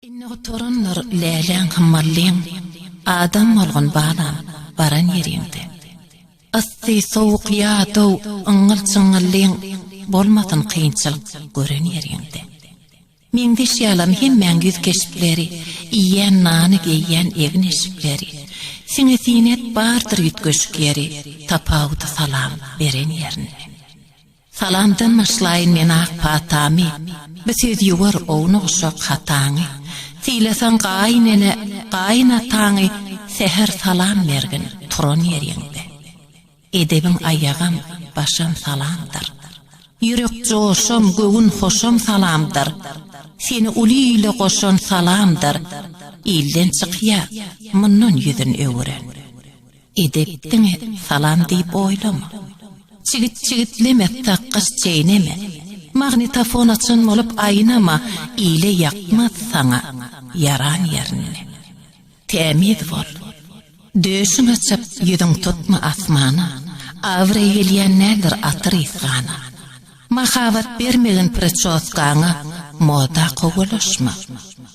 Inne torunlar lälen hammalliň adam bolgan bala baran ýerinde. Asty sowuk ýa-dow aňyl çyňylyň bolmadan kynçylyk gören ýerinde. Meňde şýalam hemmäň güz keşipleri, iýen nany geýen egin eşipleri, siňe tinet bardyr ýetgeşikleri, tapawdy salam beren ýerinde. Salamdan maşlaýyn men ak patamy, besöz ýuwar owny uşak hataňy. Tilesan gaýnene, gaýnataňy seher salam bergin turan ýerinde. Edebin aýagam, başam salamdyr. Ýürek joşam, göwün hoşam salamdyr. Seni uly ile goşan salamdyr. Ilden çykýa, mundan ýüzün öwren. Edepdiň salam diýip oýlama. Çigit-çigitleme, taqqas çeýneme. Magnetofon açın bolup aýnama, ile ýakmaz saňa yaran ýerine. Temid bol. Döşün açyp ýüzüň tutma asmana, awra ýelýän nädir atyr ýyzgana. Mahabat bermegin preçoskaňa, moda gowalaşma,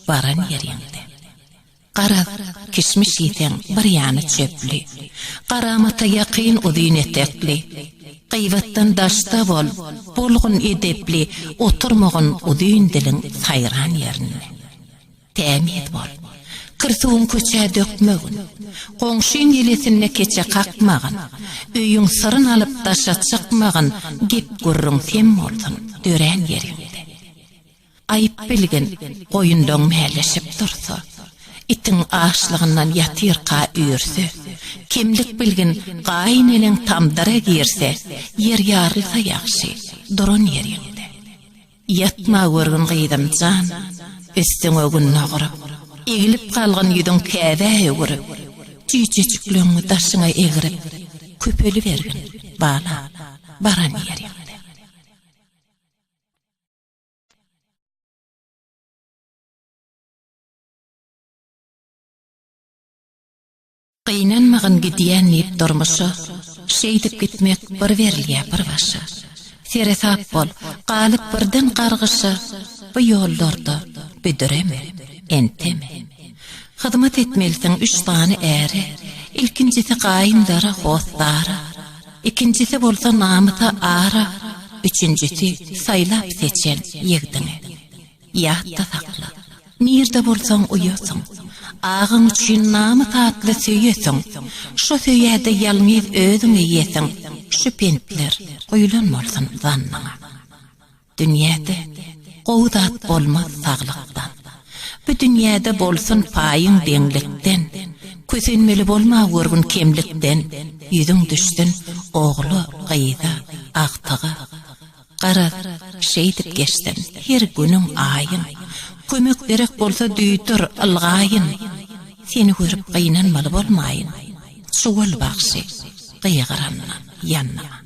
baran ýerinde. Qarab, kişmiş ýeten bir ýany çöpli, qaramata ýaqyn udyň etekli. Qybatdan daşta bol, bolgun edepli, oturmagan udyň diliň saýran ýerine. Temid bol. Kırsuğun köçe dökmegin, qoňşyň ýelesine keçe kakmagin, öýüň syryn alyp daşa çykmagin, gep gürrüň sen boldun dören ýerinde. Aýyp bilgin, goýundan mäleşip dursa, itiň aşlygyndan ýatyrqa üýürse, kimlik bilgin gaýneliň tamdyra girse, yer ýarylsa ýaxşy, duran ýerinde. Yatma görgün gyýdym jan, üstüň ögün nagryp, egilip kalgan ýüzüň käbä öwürip, tüýçeçikleňi daşyňa egirip, köpeli bergin, bala, baran ýerinde. Qynanmagyn gidýän nip durmuşy, şeýdip gitmek bir berilýär bir başa. Seresap bol, galyp birden gargyşy, bu ýollarda büdüreme, enteme. Hyzmat etmelisin 3 tany äri, ilkincisi gaýyndara, hostara, ikincisi bolsa namyta ara, üçüncüsi saýlap seçen ýegdiňe. Ýatda sakla, nirde bolsaň uýasyň. Ağın üçün namı tatlı söýesin, şu söýäde ýalňyz özüňe ýesin, şu pentler goýulanmalsyn zannaňa. Dünýäde gowdat bolmaz saglykdan. Bu dünýäde bolsun paýyň deňlikden, kösenmeli bolma görgün kemlikden, ýüzüň düşsün ogly, gyýda, agtyga. Gara şeýdip geçdim, her günüň aýyň. Kömek berek bolsa düýdür ylgaýyn. Seni görüp gynanmaly bolmaýyn. Şuwal bagşy, gyýgaranma, ýannama.